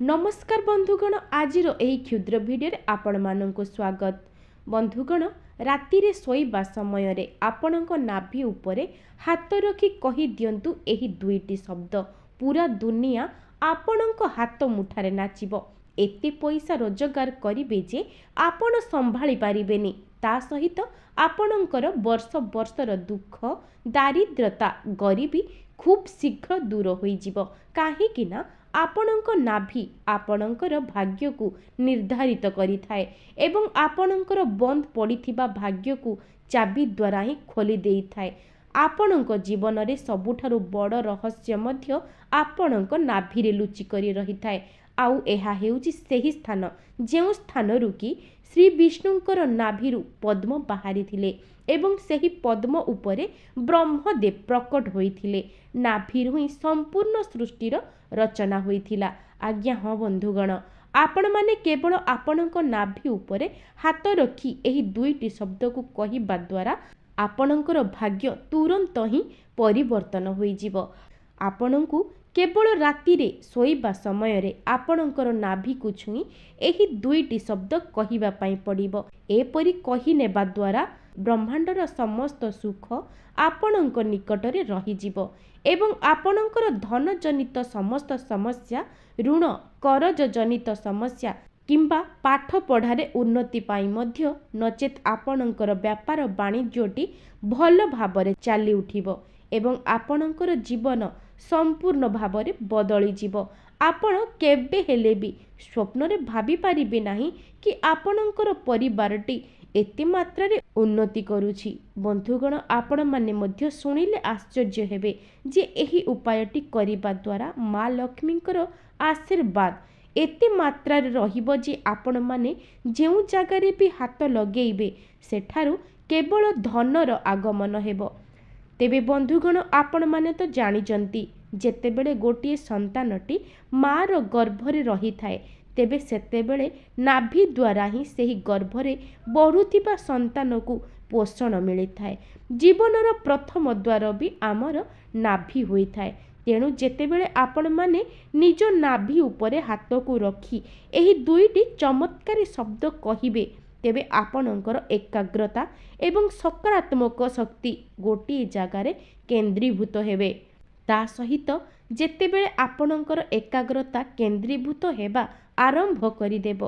नमस्कार बंधुगण आज यही क्षुद्र भिडियो आपण मानक स्वागत। बंधुगण राति रे सोइबा समय रे आपणक नाभि उपरे हाथ रखी कहि दियंतु एही दुईटी शब्द पूरा दुनिया आपणक हाथ मुठारे नाचिबो। एते पैसा रोजगार करिबे जे आपण संभाळी पारिबेनी। ता सहित आपणकर वर्ष वर्षर दुख दारिद्रता गरीबी खूब शीघ्र दूर होई जिवो। काहेकि ना आपणक नाभि आपणकर भाग्य को निर्धारित करिथाए एवं आपणकर बंद पड़िथिबा भाग्य को चाबी द्वारा ही खोली देइथाए। आपणक जीवन रे सबुठारु बड़ रहस्य मध्य आपणक नाभि रे लुचि करी रहिथाए। आउ एहा हेउची सेही स्थान जेउ स्थानरु कि श्री विष्णुंकर नाभिरु पद्म बाहरी थिले एवं सेही पद्म उपरे ब्रह्मदेव प्रकट होइथिले। नाभिरु ही संपूर्ण सृष्टिर रचना होइथिला। आज्ञा हाँ बंधुगण आपण माने केवल आपणक नाभि उपरे हाथ रखी एही दुईटी शब्द को कहिबा द्वारा आपणकर भाग्य तुरंत ही परिवर्तन होई जिवो। आपणकु केवल राति रे सोइबा समय रे आपणकर नाभि को छुई एही दुईटी शब्द कहिबा पई पड़िबो। एपरि कहि नेबा द्वारा ब्रह्मांडर समस्त सुख आपणक निकटरे रही जिवो एवं आपणकर धन जनित समस्त समस्या ऋण करज जनित समस्या किंबा पाठ पढ़ारे उन्नति पाई मध्य नचेत आपणकर व्यापार वाणिज्यटी भल भाबरे चाली उठिबो एवं आपणकर जीवन संपूर्ण भाबरे बदली जिवो। आपण केबे हेले भी स्वप्न रे भाबी पारिबे नाही कि आपणकर परिवारटी एते मात्रा रे उन्नति करूछि। बंधुगण आपण माने मध्य सुनिले आश्चर्य हेबे जे एही उपायटी करिबा द्वारा माँ लक्ष्मींकर आशीर्वाद एते मात्रा रे रहिबो जे आपण माने जेउ जागारे भी हाथ लगेइबे सेठारु केवल धनर आगमन हेबो। तेबे बंधुगण आपण माने तो जानिचंती जेतेबेले गोटिए संतानटी मार गर्भरे रही थाए तेबे सेतेबेले नाभि द्वारा ही सेही गर्भरे बढ़ुथिबा संतान को पोषण मिली थाए। जीवनर प्रथम द्वार भी आमर नाभि होई थाए। तेणु जेतेबेले आपण माने निज नाभि उपरे हाथ को रखी एही दुईटी चमत्कारी शब्द कहिबे तेबे आपणकर एकाग्रता एवं सकारात्मक शक्ति गोटिए जगार केंद्रीभूत हेबे। ता सहित जेतेबेले आपणकर एकाग्रता केंद्रीभूत हेबा आरंभ करिदेब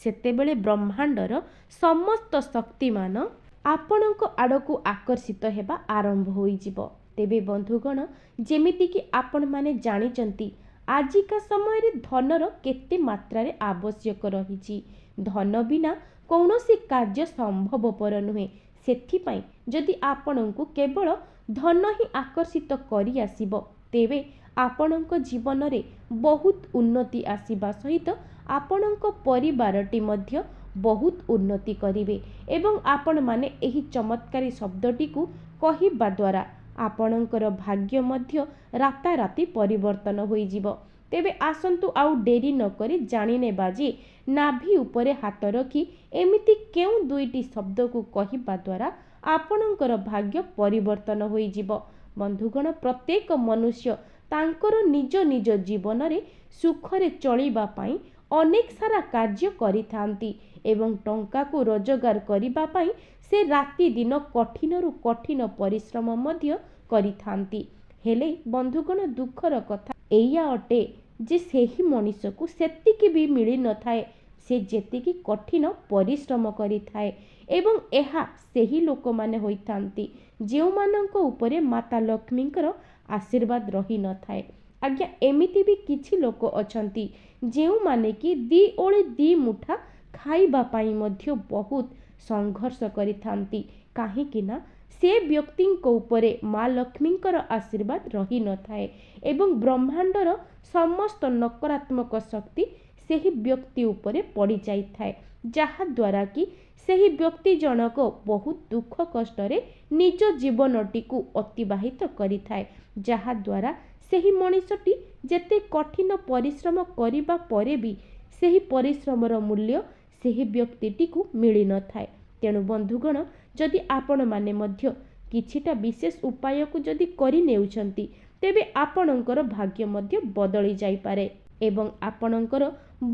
सेतेबेले ब्रह्मांडर समस्त शक्तिमान आपणक आड़कू आकर्षित हेबा आरंभ होई जिवो। तेबे बंधुगण जेमिति कि आपण माने जानिचंती आजिका समय रे धनर केते मात्रा रे आवश्यक रहिछि। धन बिना कौनसी कार्य संभवपर नुहे। सेथिपाई जदि आपणଙ୍କୁ केवल धन ही आकर्षित करि आसीबो तेबे आपणଙ୍କ जीवनरे बहुत उन्नति आसीबा सहित आपणଙ୍କ परिवारटी मध्य बहुत उन्नति करिवे एवं आपण माने एही चमत्कारी शब्दटी को कहिबा द्वारा आपणଙ୍କର भाग्य मध्य राताराति परिवर्तन होई जिवो। तेबे आसंतु आउ डेरी न करी जानिने बाजी नाभि उपरे हाथ रखी एमिति केउ दुईटी शब्द को कहिबा द्वारा आपणଙ୍କର भाग्य परिवर्तन होई जिवो। बंधुगण प्रत्येक मनुष्य तांकर निज निज जीवन रे सुखरे चलिबा पाई अनेक सारा कार्य करिथांती एवं टंका को रोजगार करिबा पाई से राति दिन कठिनरु कठिन परिश्रम मध्य करिथांती। हेले बंधुगण दुखर कथा एया अटे जे सेही मनुष्य को सेतिकी भी मिली न थाए से जेतिकी कठिन परिश्रम करिथाए एवं एहा सेही लोक माने होइथांती जेउ मानंको उपरे माता लक्ष्मींकर आशीर्वाद रही न थाए। आज्ञा एमिति भी किछि लोक अछंती जेउ माने कि दी ओळे दी मुठा खाइबा पाई मध्य बहुत संघर्ष करिथांती काहेकि ना से व्यक्तिंको उपरे माँ लक्ष्मींकर आशीर्वाद रही न थाए एवं ब्रह्मांडर समस्त नकारात्मक शक्ति सेही व्यक्ति उपरे पड़ी जाई थाए जहा द्वारा कि सेही व्यक्ति जनक बहुत दुख कष्टरे निज जीवनटी को अतिबाहित करि थाए जहा द्वारा सेही मनुष्यटी जेते कठिन परिश्रम करिबा परे भी सेही परिश्रमर मूल्य सेही व्यक्तिटी को मिली न थाए। तेणु बंधुगण जदि आपण माने मध्य किछिटा विशेष उपाय को जदि करि नेउछंती तेबे आपणकर भाग्य मध्य बदली जाई पारे। ଏବଂ ଆପଣଙ୍କର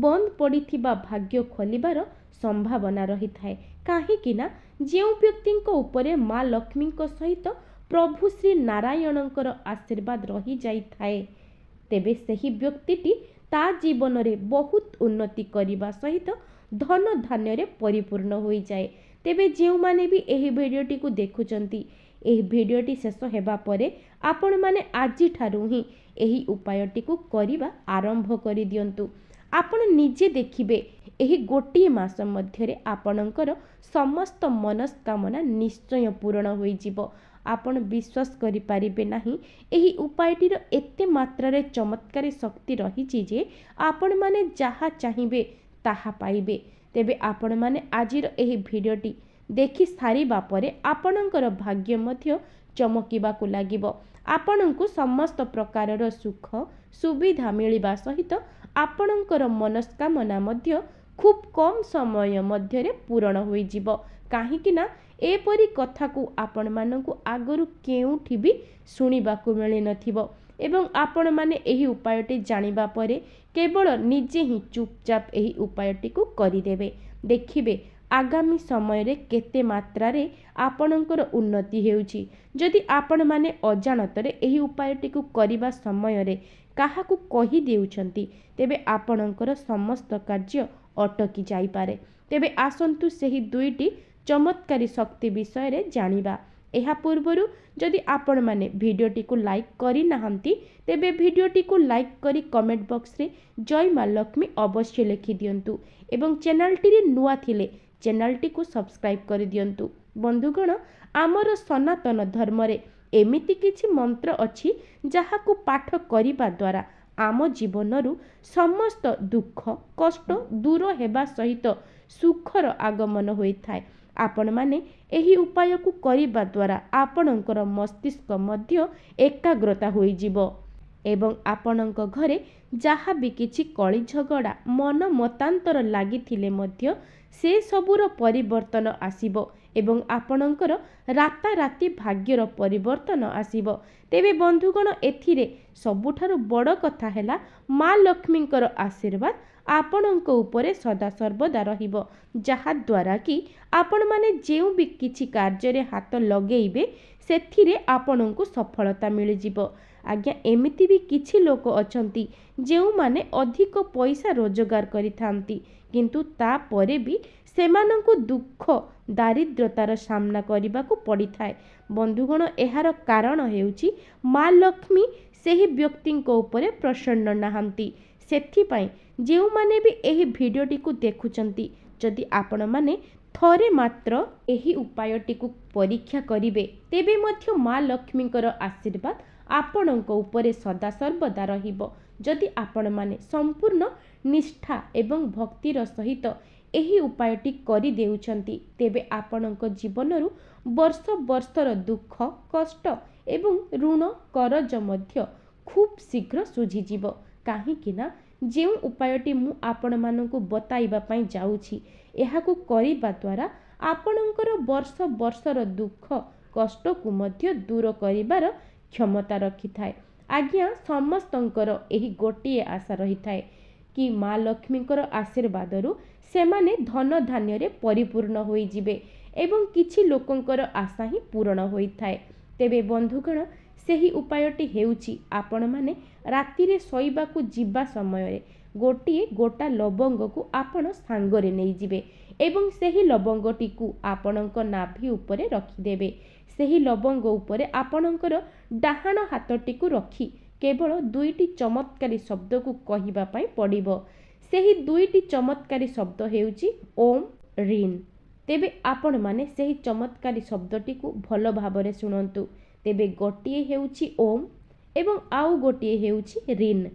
ବନ୍ଦ ପଡ଼ିଥିବା ଭାଗ୍ୟ ଖୋଲିବାର ସମ୍ଭାବନା ରହିଥାଏ। କାହିଁକି ନା ଯେଉଁ ବ୍ୟକ୍ତିଙ୍କ ଉପରେ ମା ଲକ୍ଷ୍ମୀଙ୍କ ସହିତ ପ୍ରଭୁ ଶ୍ରୀ ନାରାୟଣଙ୍କର ଆଶୀର୍ବାଦ ରହିଯାଇଥାଏ, ତେବେ ସେହି ବ୍ୟକ୍ତିଟି ତା ଜୀବନରେ ବହୁତ ଉନ୍ନତି କରିବା ସହିତ ଧନ ଧାନ୍ୟରେ ପରିପୂର୍ଣ୍ଣ ହୋଇଯାଏ। ତେବେ ଯେଉଁମାନେ ବି ଏହି ଭିଡ଼ିଓଟିକୁ ଦେଖୁଛନ୍ତି, ଏହି ଭିଡ଼ିଓଟି ଶେଷ ହେବା ପରେ ଆପଣମାନେ ଆଜିଠାରୁ ହିଁ ଏହି ଉପାୟଟିକୁ କରିବା ଆରମ୍ଭ କରିଦିଅନ୍ତୁ। ଆପଣ ନିଜେ ଦେଖିବେ ଏହି ଗୋଟିଏ ମାସ ମଧ୍ୟରେ ଆପଣଙ୍କର ସମସ୍ତ ମନସ୍କାମନା ନିଶ୍ଚୟ ପୂରଣ ହୋଇଯିବ। ଆପଣ ବିଶ୍ୱାସ କରିପାରିବେ ନାହିଁ, ଏହି ଉପାୟଟିର ଏତେ ମାତ୍ରାରେ ଚମତ୍କାରୀ ଶକ୍ତି ରହିଛି ଯେ ଆପଣମାନେ ଯାହା ଚାହିଁବେ ତାହା ପାଇବେ। ତେବେ ଆପଣମାନେ ଆଜିର ଏହି ଭିଡ଼ିଓଟି ଦେଖି ସାରିବା ପରେ ଆପଣଙ୍କର ଭାଗ୍ୟ ମଧ୍ୟ ଚମକିବାକୁ ଲାଗିବ। ଆପଣଙ୍କୁ ସମସ୍ତ ପ୍ରକାରର ସୁଖ ସୁବିଧା ମିଳିବା ସହିତ ଆପଣଙ୍କର ମନସ୍କାମନା ମଧ୍ୟ ଖୁବ୍ କମ୍ ସମୟ ମଧ୍ୟରେ ପୂରଣ ହୋଇଯିବ। କାହିଁକି ନା ଏପରି କଥାକୁ ଆପଣମାନଙ୍କୁ ଆଗରୁ କେଉଁଠି ବି ଶୁଣିବାକୁ ମିଳିନଥିବ ଏବଂ ଆପଣମାନେ ଏହି ଉପାୟଟି ଜାଣିବା ପରେ କେବଳ ନିଜେ ହିଁ ଚୁପଚାପ ଏହି ଉପାୟଟିକୁ କରିଦେବେ। ଦେଖିବେ ଆଗାମୀ ସମୟରେ କେତେ ମାତ୍ରାରେ ଆପଣଙ୍କର ଉନ୍ନତି ହେଉଛି। ଯଦି ଆପଣମାନେ ଅଜାଣତରେ ଏହି ଉପାୟଟିକୁ କରିବା ସମୟରେ କାହାକୁ କହି ଦେଉଛନ୍ତି, ତେବେ ଆପଣଙ୍କର ସମସ୍ତ କାର୍ଯ୍ୟ ଅଟକି ଯାଇପାରେ। ତେବେ ଆସନ୍ତୁ ସେହି ଦୁଇଟି ଚମତ୍କାରୀ ଶକ୍ତି ବିଷୟରେ ଜାଣିବା। ଏହା ପୂର୍ବରୁ ଯଦି ଆପଣମାନେ ଭିଡ଼ିଓଟିକୁ ଲାଇକ୍ କରିନାହାନ୍ତି, ତେବେ ଭିଡ଼ିଓଟିକୁ ଲାଇକ୍ କରି କମେଣ୍ଟ ବକ୍ସରେ ଜୟ ମା ଲକ୍ଷ୍ମୀ ଅବଶ୍ୟ ଲେଖିଦିଅନ୍ତୁ ଏବଂ ଚ୍ୟାନେଲଟିରେ ନୂଆ ଥିଲେ ଚ୍ୟାନେଲଟିକୁ ସବସ୍କ୍ରାଇବ୍ କରିଦିଅନ୍ତୁ। ବନ୍ଧୁଗଣ, ଆମର ସନାତନ ଧର୍ମରେ ଏମିତି କିଛି ମନ୍ତ୍ର ଅଛି ଯାହାକୁ ପାଠ କରିବା ଦ୍ୱାରା ଆମ ଜୀବନରୁ ସମସ୍ତ ଦୁଃଖ କଷ୍ଟ ଦୂର ହେବା ସହିତ ସୁଖର ଆଗମନ ହୋଇଥାଏ। ଆପଣମାନେ ଏହି ଉପାୟକୁ କରିବା ଦ୍ୱାରା ଆପଣଙ୍କର ମସ୍ତିଷ୍କ ମଧ୍ୟ ଏକାଗ୍ରତା ହୋଇଯିବ ଏବଂ ଆପଣଙ୍କ ଘରେ ଯାହା ବି କିଛି କଳି ଝଗଡ଼ା ମନ ମତାନ୍ତର ଲାଗିଥିଲେ ମଧ୍ୟ ସେସବୁର ପରିବର୍ତ୍ତନ ଆସିବ ଏବଂ ଆପଣଙ୍କର ରାତାରାତି ଭାଗ୍ୟର ପରିବର୍ତ୍ତନ ଆସିବ। ତେବେ ବନ୍ଧୁଗଣ, ଏଥିରେ ସବୁଠାରୁ ବଡ଼ କଥା ହେଲା ମା ଲକ୍ଷ୍ମୀଙ୍କର ଆଶୀର୍ବାଦ ଆପଣଙ୍କ ଉପରେ ସଦାସର୍ବଦା ରହିବ, ଯାହାଦ୍ୱାରା କି ଆପଣମାନେ ଯେଉଁ ବି କିଛି କାର୍ଯ୍ୟରେ ହାତ ଲଗେଇବେ ସେଥିରେ ଆପଣଙ୍କୁ ସଫଳତା ମିଳିଯିବ। ଆଜ୍ଞା, ଏମିତି ବି କିଛି ଲୋକ ଅଛନ୍ତି ଯେଉଁମାନେ ଅଧିକ ପଇସା ରୋଜଗାର କରିଥାନ୍ତି, କିନ୍ତୁ ତାପରେ ବି ସେମାନଙ୍କୁ ଦୁଃଖ ଦାରିଦ୍ରତାର ସାମ୍ନା କରିବାକୁ ପଡ଼ିଥାଏ। ବନ୍ଧୁଗଣ, ଏହାର କାରଣ ହେଉଛି ମା ଲକ୍ଷ୍ମୀ ସେହି ବ୍ୟକ୍ତିଙ୍କ ଉପରେ ପ୍ରସନ୍ନ ନାହାନ୍ତି। ସେଥିପାଇଁ ଯେଉଁମାନେ ବି ଏହି ଭିଡ଼ିଓଟିକୁ ଦେଖୁଛନ୍ତି, ଯଦି ଆପଣମାନେ ଥରେ ମାତ୍ର ଏହି ଉପାୟଟିକୁ ପରୀକ୍ଷା କରିବେ, ତେବେ ମଧ୍ୟ ମା ଲକ୍ଷ୍ମୀଙ୍କର ଆଶୀର୍ବାଦ ଆପଣଙ୍କ ଉପରେ ସଦାସର୍ବଦା ରହିବ। ଯଦି ଆପଣମାନେ ସମ୍ପୂର୍ଣ୍ଣ ନିଷ୍ଠା ଏବଂ ଭକ୍ତିର ସହିତ ଏହି ଉପାୟଟି କରିଦେଉଛନ୍ତି, ତେବେ ଆପଣଙ୍କ ଜୀବନରୁ ବର୍ଷ ବର୍ଷର ଦୁଃଖ କଷ୍ଟ ଏବଂ ଋଣ କରଜ ମଧ୍ୟ ଖୁବ୍ ଶୀଘ୍ର ଶୁଝିଯିବ। କାହିଁକି ନା ଯେଉଁ ଉପାୟଟି ମୁଁ ଆପଣମାନଙ୍କୁ ବତାଇବା ପାଇଁ ଯାଉଛି, ଏହାକୁ କରିବା ଦ୍ୱାରା ଆପଣଙ୍କର ବର୍ଷ ବର୍ଷର ଦୁଃଖ କଷ୍ଟକୁ ମଧ୍ୟ ଦୂର କରିବାର କ୍ଷମତା ରଖିଥାଏ। ଆଜ୍ଞା, ସମସ୍ତଙ୍କର ଏହି ଗୋଟିଏ ଆଶା ରହିଥାଏ କି ମା ଲକ୍ଷ୍ମୀଙ୍କର ଆଶୀର୍ବାଦରୁ ସେମାନେ ଧନ ଧାନ୍ୟରେ ପରିପୂର୍ଣ୍ଣ ହୋଇଯିବେ ଏବଂ କିଛି ଲୋକଙ୍କର ଆଶା ହିଁ ପୂରଣ ହୋଇଥାଏ। ତେବେ ବନ୍ଧୁଗଣ, ସେହି ଉପାୟଟି ହେଉଛି ଆପଣମାନେ ରାତିରେ ଶୋଇବାକୁ ଯିବା ସମୟରେ ଗୋଟିଏ ଗୋଟା ଲବଙ୍ଗକୁ ଆପଣ ସାଙ୍ଗରେ ନେଇଯିବେ ଏବଂ ସେହି ଲବଙ୍ଗଟିକୁ ଆପଣଙ୍କ ନାଭି ଉପରେ ରଖିଦେବେ। ସେହି ଲବଙ୍ଗ ଉପରେ ଆପଣଙ୍କର ଡାହାଣ ହାତଟିକୁ ରଖି କେବଳ ଦୁଇଟି ଚମତ୍କାରୀ ଶବ୍ଦକୁ କହିବା ପାଇଁ ପଡ଼ିବ। ସେହି ଦୁଇଟି ଚମତ୍କାରୀ ଶବ୍ଦ ହେଉଛି ଓମ୍ ରିନ୍। ତେବେ ଆପଣମାନେ ସେହି ଚମତ୍କାରୀ ଶବ୍ଦଟିକୁ ଭଲ ଭାବରେ ଶୁଣନ୍ତୁ। ତେବେ ଗୋଟିଏ ହେଉଛି ଓମ୍ ଏବଂ ଆଉ ଗୋଟିଏ ହେଉଛି ରିନ୍।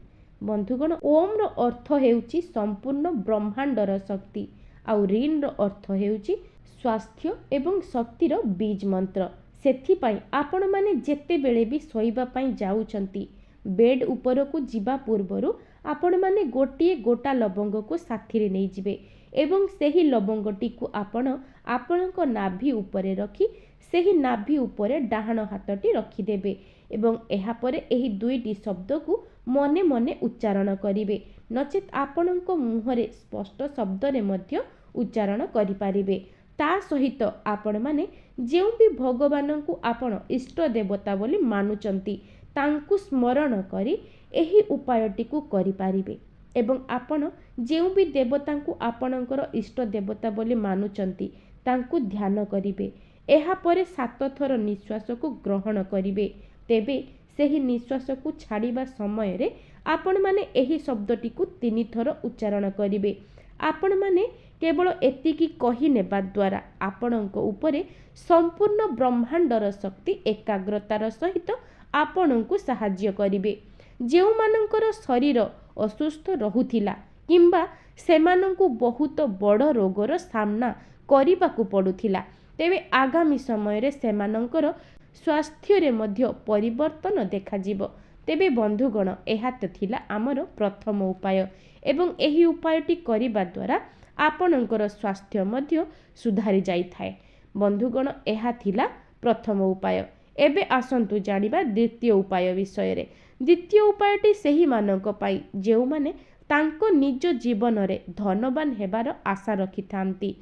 ବନ୍ଧୁଗଣ, ଓମ୍ର ଅର୍ଥ ହେଉଛି ସମ୍ପୂର୍ଣ୍ଣ ବ୍ରହ୍ମାଣ୍ଡର ଶକ୍ତି, ଆଉ ରିନ୍ର ଅର୍ଥ ହେଉଛି ସ୍ୱାସ୍ଥ୍ୟ ଏବଂ ଶକ୍ତିର ବୀଜ ମନ୍ତ୍ର। ସେଥିପାଇଁ ଆପଣମାନେ ଯେତେବେଳେ ବି ଶୋଇବା ପାଇଁ ଯାଉଛନ୍ତି, ବେଡ୍ ଉପରକୁ ଯିବା ପୂର୍ବରୁ ଆପଣମାନେ ଗୋଟିଏ ଗୋଟା ଲବଙ୍ଗକୁ ସାଥିରେ ନେଇଯିବେ ଏବଂ ସେହି ଲବଙ୍ଗଟିକୁ ଆପଣ ଆପଣଙ୍କ ନାଭି ଉପରେ ରଖି ସେହି ନାଭି ଉପରେ ଡାହାଣ ହାତଟି ରଖିଦେବେ ଏବଂ ଏହାପରେ ଏହି ଦୁଇଟି ଶବ୍ଦକୁ ମନେ ମନେ ଉଚ୍ଚାରଣ କରିବେ। नचेत आपणଙ୍କ मुहरे स्पष्ट शब्दरे मध्य उच्चारण करिपारिबे। ता सहित आपण माने जेउ भी भगवान को आपण इष्ट देवता बोली मानुचंती तांकु स्मरण करी एही उपायटी को करिपारिबे। एवं आपण जेउ भी देवता को आपणकर इष्ट देवता बोली मानुचंती तांकु ध्यान करिबे। एहा परे 7 थर निश्वास को ग्रहण करिबे। तेबे सेही निश्वास को छाड़िबा समय रे आपण माने एही शब्दटी को 3 थर उच्चारण करिबे। आपण माने केवल एतिकी कही नेबा द्वारा आपणक उपरे संपूर्ण ब्रह्मांडर शक्ति एकाग्रतार सहित आपणଙ୍କୁ साहाय्य करिबे। जेउ मानकर शरीर असुस्थ रहुथिला किंबा सेमानଙ୍କୁ बहुत बड़ रोगर सामना करिबाकू पड़ुथिला तेबे आगामी समय रे सेमानଙ୍କର स्वास्थ्य रे मध्य परिवर्तन देखाजिब। तेबे बंधुगण एहा तो थिला आमर प्रथम उपाय एवं एही उपायटी करिबा द्वारा आपणଙ୍କର स्वास्थ्य मध्य सुधारी जाई थाए। बंधुगण एहा थिला प्रथम उपाय। एबे आसंतु जानिबा द्वितीय उपाय विषय रे। द्वितीय उपायटी सेही मानक पाई जेउ माने तांको निज जीवन रे धनवान हेबार आशा रखिथांती।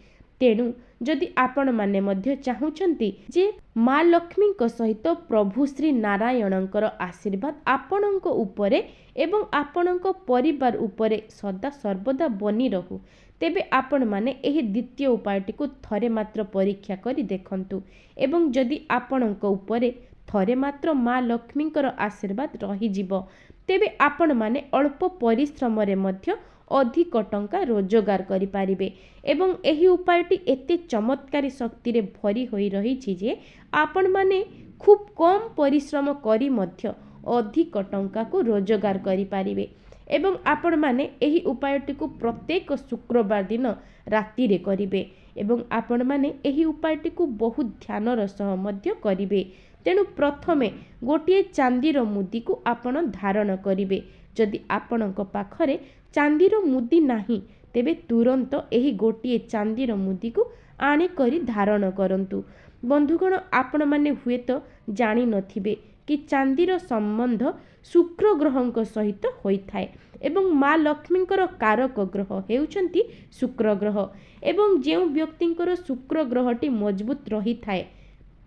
तेणु जदि आपण माने मध्य चाहुचंती जे माँ लक्ष्मी को सहित प्रभु श्री नारायणंकर आशीर्वाद आपणଙ୍କ उपरे एवं आपणଙ୍କ परिवार उपरे सदा सर्वदा बनी रहू तेबे आपण माने एही द्वितीय उपायटी को थरे मात्र परीक्षा करी देखंतु एवं जदि आपणଙ୍କ उपरे थरे मात्र माँ लक्ष्मींकर आशीर्वाद रही जिवो तेबे आपण माने अल्प परिश्रम रे मध्य अधिक टंका रोजगार करि पारिबे। एवं एही उपायटी एते चमत्कारी शक्ति रे भरी होई रही जे आपण माने खूब कम परिश्रम करी मध्य अधिक टंका को रोजगार करि पारिबे। एवं आपण माने एही उपायटी को प्रत्येक शुक्रवार दिन राति रे करिबे एवं आपण माने एही उपायटी को बहुत ध्यानर सह मध्य करिबे। तेणु प्रथमे गोटिए चांदीर मुदी को आपण धारण करिबे। जदि आपणଙ୍କ पाखरे चांदीर मुदी नाही तेबे तुरंत एही गोटिए चांदीर मुदी को आणी करी धारण करंतु। बंधुगण आपण माने हुए तो जानी नथिबे कि चांदीर संबंध शुक्र ग्रहंक सहित होई थाए एवं माँ लक्ष्मींकर कारक ग्रह हेउचंती शुक्र ग्रह एवं जेउ व्यक्तिंकर शुक्र ग्रहटी मजबूत रही थाए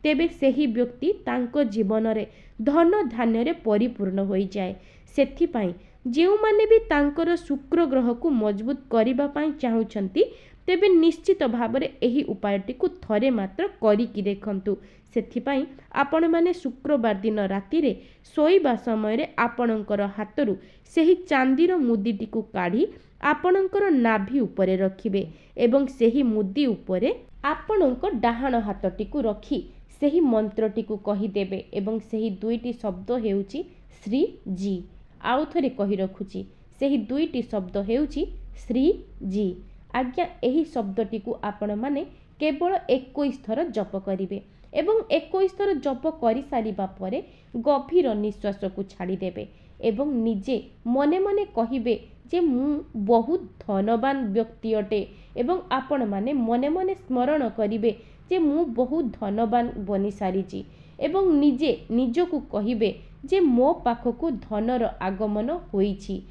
तेबे सेही व्यक्ति तांको जीवन रे धन धान्य रे परिपूर्ण होई जाए। सेथि पई जेउ माने भी तांकर शुक्र ग्रह को मजबूत करिबा पई चाहुचंती तेबे निश्चित भाबरे एही उपायटी को थरे मात्र करिकि देखंतु। सेथि पई आपण माने शुक्रवार दिन राति रे सोईबा समय रे आपणଙ୍କର हातरू सेही चांदीर मुदीटी को काढी आपणଙ୍କର नाभि उपरे रखिबे एवं सेही मुदी उपरे आपणଙ୍କ डाहाण हातटी को रखी सेही मंत्रटी को कही देबे एवं सेही दुईटी शब्द हेउची श्री जी। आउ थरे कही रखुची सेही दुईटी शब्द हेउची श्री जी। आज्ञा एही शब्दटी को आपण माने केवल 21 थर जप करिवे एवं 21 थर जप करि सारिबा परे गभीर निश्वास को छाड़ी देबे एवं निजे मने मने कहिबे जे मु बहुत धनवान व्यक्ति अटे एवं आपण माने मने मने स्मरण करिवे जे मु बहुत धनवान बनी सारिची एवं निजे निजको कहिबे जे मो पाखकु धनर आगमन होईची।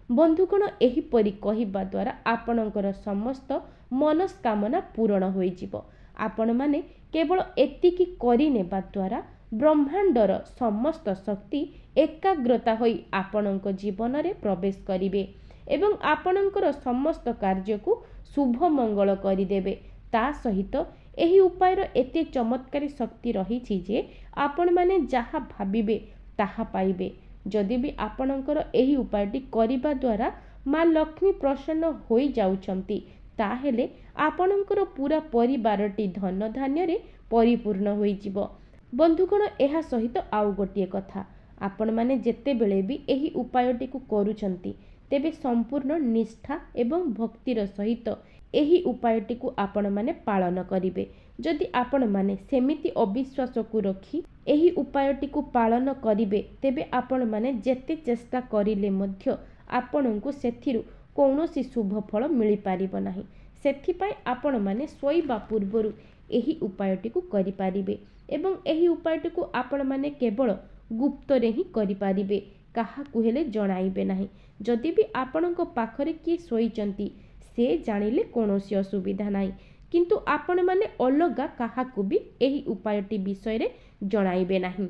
बंधुगण एहीपरि कहिबा द्वारा आपणଙ୍କର समस्त मनस्कामना पूर्ण होईजिवो। आपण माने केवल एतिकी करि नेबा द्वारा ब्रह्मांडर समस्त शक्ति एकाग्रता होई आपणଙ୍କ जीवन रे प्रवेश करिवे एवं आपणଙ୍କର समस्त कार्य को शुभ मंगल करि देबे। ता सहित एही उपायर एते चमत्कारी शक्ति रही जे आपण माने जहा भाबिबे ताहा पाइबे। जदि भी आपणଙ୍କର एही उपायटी करिबा द्वारा माँ लक्ष्मी प्रसन्न होई जाउछंती ताहेले आपणଙ୍କର पूरा परिवारटी धन धान्य रे परिपूर्ण होई जिवो। बंधुगण एहा सहित आउ गोटिए कथा आपण माने जेते बेले भी एही उपायटी को करूछंती तेबे संपूर्ण निष्ठा एवं भक्तिर सहित एही उपायटी को आपण माने पालन करिवे। जदि आपण माने सेमिति अविश्वास को रखी एही उपायटी को पालन करिवे तेबे आपण माने जेते चेष्टा करिले मध्य आपणଙ୍କୁ सेथिरु कौनसी शुभ फल मिली पारिबो नाही। सेथि पई आपण माने सोईबा पूर्वरु एही उपायटी को करि पारिबे एवं एही उपायटी को आपण माने केवल गुप्त रे ही करि पारिबे କାହାକୁ ହେଲେ ଜଣାଇବେ ନାହିଁ। ଯଦି ବି ଆପଣଙ୍କ ପାଖରେ କିଏ ଶୋଇଛନ୍ତି ସେ ଜାଣିଲେ କୌଣସି ଅସୁବିଧା ନାହିଁ, କିନ୍ତୁ ଆପଣମାନେ ଅଲଗା କାହାକୁ ବି ଏହି ଉପାୟଟି ବିଷୟରେ ଜଣାଇବେ ନାହିଁ।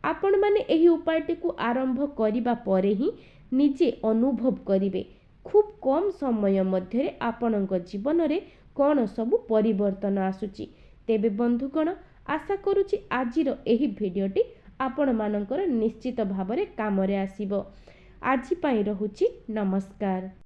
ଆପଣମାନେ ଏହି ଉପାୟଟିକୁ ଆରମ୍ଭ କରିବା ପରେ ହିଁ ନିଜେ ଅନୁଭବ କରିବେ ଖୁବ୍ କମ୍ ସମୟ ମଧ୍ୟରେ ଆପଣଙ୍କ ଜୀବନରେ କ'ଣ ସବୁ ପରିବର୍ତ୍ତନ ଆସୁଛି। ତେବେ ବନ୍ଧୁଗଣ, ଆଶା କରୁଛି ଆଜିର ଏହି ଭିଡ଼ିଓଟି ଆପଣମାନଙ୍କର ନିଶ୍ଚିତ ଭାବରେ କାମରେ ଆସିବ। ଆଜି ପାଇଁ ରହୁଛି, ନମସ୍କାର।